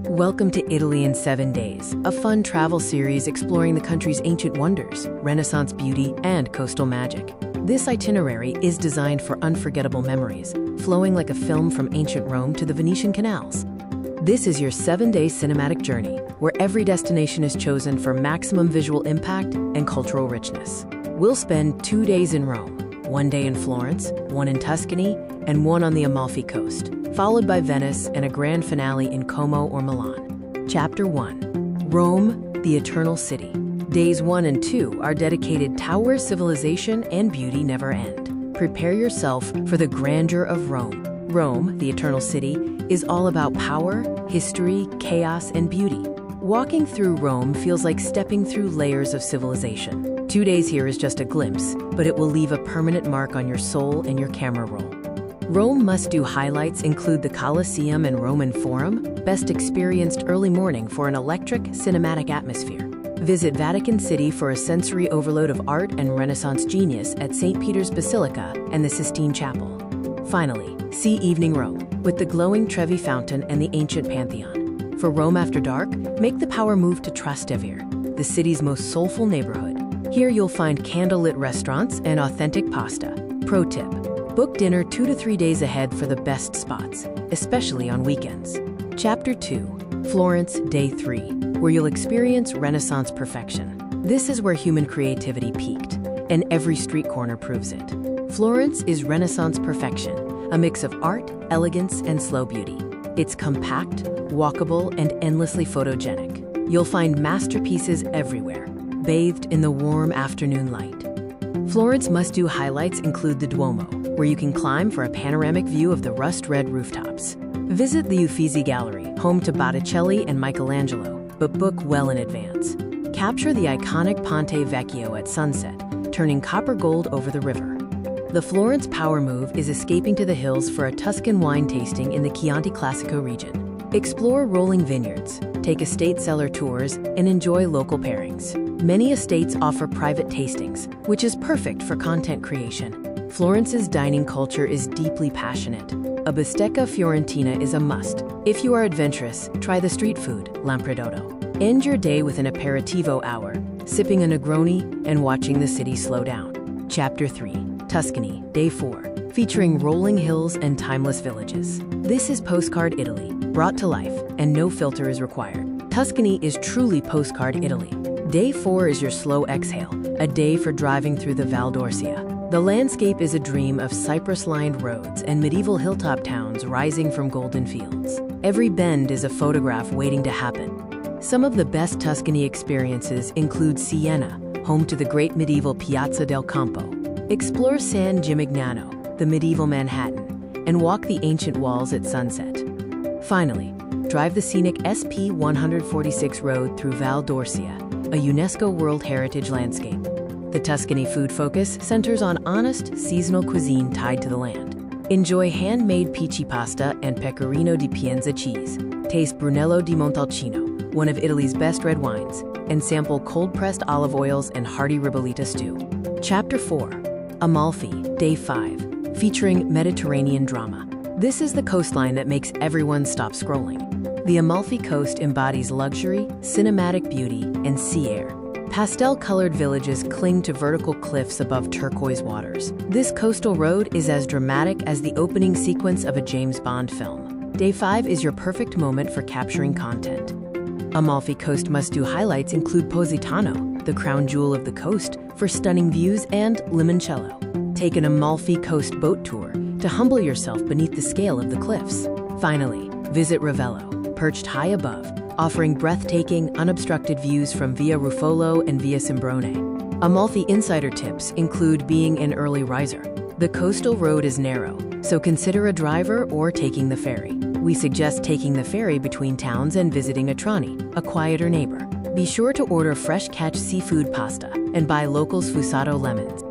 Welcome to Italy in 7 Days, a fun travel series exploring the country's ancient wonders, Renaissance beauty, and coastal magic. This itinerary is designed for unforgettable memories, flowing like a film from ancient Rome to the Venetian canals. This is your 7-day cinematic journey, where every destination is chosen for maximum visual impact and cultural richness. We'll spend 2 days in Rome, 1 day in Florence, 1 in Tuscany, and 1 on the Amalfi Coast, followed by Venice and a grand finale in Como or Milan. Chapter 1. Rome, the Eternal City. Days 1 and 2 are dedicated to where civilization and beauty never end. Prepare yourself for the grandeur of Rome. Rome, the Eternal City, is all about power, history, chaos, and beauty. Walking through Rome feels like stepping through layers of civilization. 2 days here is just a glimpse, but it will leave a permanent mark on your soul and your camera roll. Rome must-do highlights include the Colosseum and Roman Forum, best experienced early morning for an electric, cinematic atmosphere. Visit Vatican City for a sensory overload of art and Renaissance genius at St. Peter's Basilica and the Sistine Chapel. Finally, see Evening Rome, with the glowing Trevi Fountain and the ancient Pantheon. For Rome after dark, make the power move to Trastevere, the city's most soulful neighborhood. Here you'll find candlelit restaurants and authentic pasta. Pro tip: book dinner 2 to 3 days ahead for the best spots, especially on weekends. Chapter 2. Florence, Day 3, where you'll experience Renaissance perfection. This is where human creativity peaked, and every street corner proves it. Florence is Renaissance perfection, a mix of art, elegance, and slow beauty. It's compact, walkable, and endlessly photogenic. You'll find masterpieces everywhere, bathed in the warm afternoon light. Florence must-do highlights include the Duomo, where you can climb for a panoramic view of the rust-red rooftops. Visit the Uffizi Gallery, home to Botticelli and Michelangelo, but book well in advance. Capture the iconic Ponte Vecchio at sunset, turning copper gold over the river. The Florence power move is escaping to the hills for a Tuscan wine tasting in the Chianti Classico region. Explore rolling vineyards, take estate cellar tours, and enjoy local pairings. Many estates offer private tastings, which is perfect for content creation. Florence's dining culture is deeply passionate. A bistecca fiorentina is a must. If you are adventurous, try the street food, lampredotto. End your day with an aperitivo hour, sipping a Negroni and watching the city slow down. Chapter 3. Tuscany, Day 4, featuring rolling hills and timeless villages. This is Postcard Italy, brought to life, and no filter is required. Tuscany is truly Postcard Italy. Day 4 is your slow exhale, a day for driving through the Val d'Orcia. The landscape is a dream of cypress-lined roads and medieval hilltop towns rising from golden fields. Every bend is a photograph waiting to happen. Some of the best Tuscany experiences include Siena, home to the great medieval Piazza del Campo. Explore San Gimignano, the medieval Manhattan, and walk the ancient walls at sunset. Finally, drive the scenic SP 146 road through Val d'Orcia, a UNESCO World Heritage landscape. The Tuscany food focus centers on honest, seasonal cuisine tied to the land. Enjoy handmade pici pasta and pecorino di Pienza cheese. Taste Brunello di Montalcino, one of Italy's best red wines, and sample cold-pressed olive oils and hearty ribollita stew. Chapter 4. Amalfi, Day 5, featuring Mediterranean drama. This is the coastline that makes everyone stop scrolling. The Amalfi Coast embodies luxury, cinematic beauty, and sea air. Pastel-colored villages cling to vertical cliffs above turquoise waters. This coastal road is as dramatic as the opening sequence of a James Bond film. Day 5 is your perfect moment for capturing content. Amalfi Coast must-do highlights include Positano, the crown jewel of the coast, for stunning views, and Limoncello. Take an Amalfi Coast boat tour to humble yourself beneath the scale of the cliffs. Finally, visit Ravello, perched high above, offering breathtaking, unobstructed views from Via Ruffolo and Via Simbrone. Amalfi insider tips include being an early riser. The coastal road is narrow, so consider a driver or taking the ferry. We suggest taking the ferry between towns and visiting Atrani, a quieter neighbor. Be sure to order fresh catch seafood pasta and buy local sfusato lemons.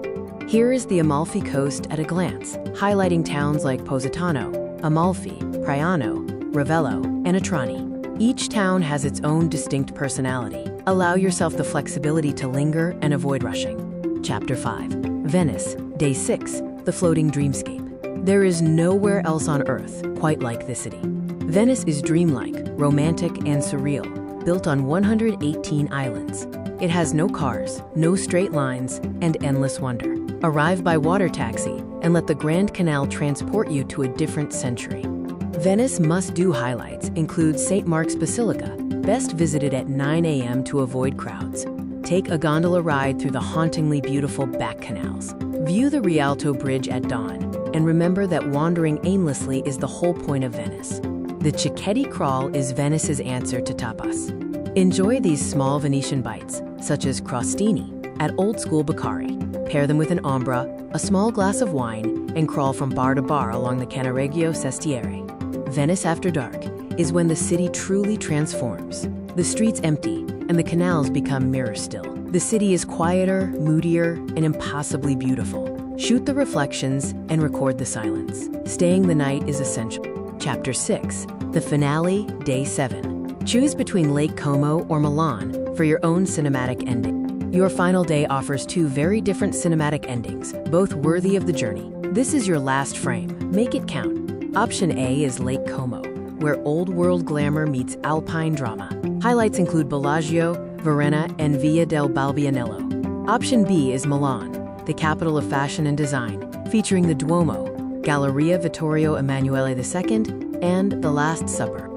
Here is the Amalfi Coast at a glance, highlighting towns like Positano, Amalfi, Priano, Ravello, and Atrani. Each town has its own distinct personality. Allow yourself the flexibility to linger and avoid rushing. Chapter 5. Venice, Day 6, the floating dreamscape. There is nowhere else on Earth quite like this city. Venice is dreamlike, romantic, and surreal, built on 118 islands. It has no cars, no straight lines, and endless wonder. Arrive by water taxi and let the Grand Canal transport you to a different century. Venice must-do highlights include St. Mark's Basilica, best visited at 9 a.m. to avoid crowds. Take a gondola ride through the hauntingly beautiful back canals. View the Rialto Bridge at dawn, and remember that wandering aimlessly is the whole point of Venice. The Cicchetti Crawl is Venice's answer to tapas. Enjoy these small Venetian bites, such as crostini, at old-school Baccari. Pair them with an ombra, a small glass of wine, and crawl from bar to bar along the Cannaregio Sestiere. Venice after dark is when the city truly transforms. The streets empty, and the canals become mirror still. The city is quieter, moodier, and impossibly beautiful. Shoot the reflections and record the silence. Staying the night is essential. Chapter 6, the finale, Day 7. Choose between Lake Como or Milan for your own cinematic ending. Your final day offers two very different cinematic endings, both worthy of the journey. This is your last frame. Make it count. Option A is Lake Como, where old-world glamour meets alpine drama. Highlights include Bellagio, Varenna, and Via del Balbianello. Option B is Milan, the capital of fashion and design, featuring the Duomo, Galleria Vittorio Emanuele II, and The Last Supper.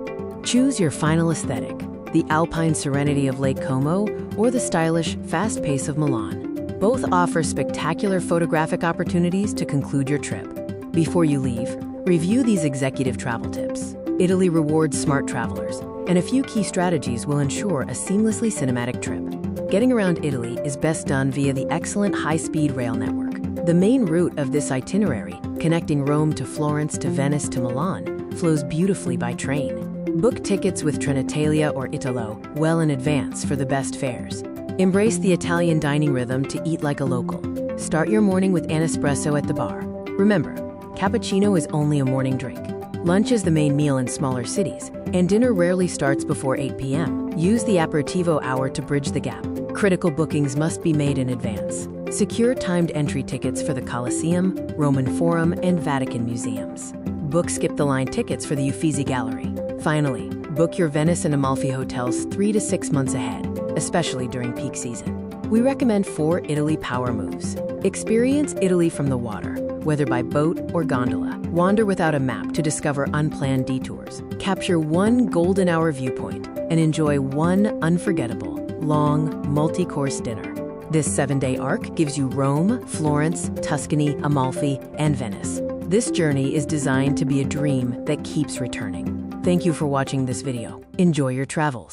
Choose your final aesthetic, the alpine serenity of Lake Como or the stylish, fast pace of Milan. Both offer spectacular photographic opportunities to conclude your trip. Before you leave, review these executive travel tips. Italy rewards smart travelers, and a few key strategies will ensure a seamlessly cinematic trip. Getting around Italy is best done via the excellent high-speed rail network. The main route of this itinerary, connecting Rome to Florence to Venice to Milan, flows beautifully by train. Book tickets with Trenitalia or Italo well in advance for the best fares. Embrace the Italian dining rhythm to eat like a local. Start your morning with an espresso at the bar. Remember, cappuccino is only a morning drink. Lunch is the main meal in smaller cities, and dinner rarely starts before 8 p.m. Use the aperitivo hour to bridge the gap. Critical bookings must be made in advance. Secure timed entry tickets for the Colosseum, Roman Forum, and Vatican museums. Book skip-the-line tickets for the Uffizi Gallery. Finally, book your Venice and Amalfi hotels 3 to 6 months ahead, especially during peak season. We recommend 4 Italy power moves. Experience Italy from the water, whether by boat or gondola. Wander without a map to discover unplanned detours. Capture one golden hour viewpoint and enjoy one unforgettable, long, multi-course dinner. This 7-day arc gives you Rome, Florence, Tuscany, Amalfi, and Venice. This journey is designed to be a dream that keeps returning. Thank you for watching this video. Enjoy your travels.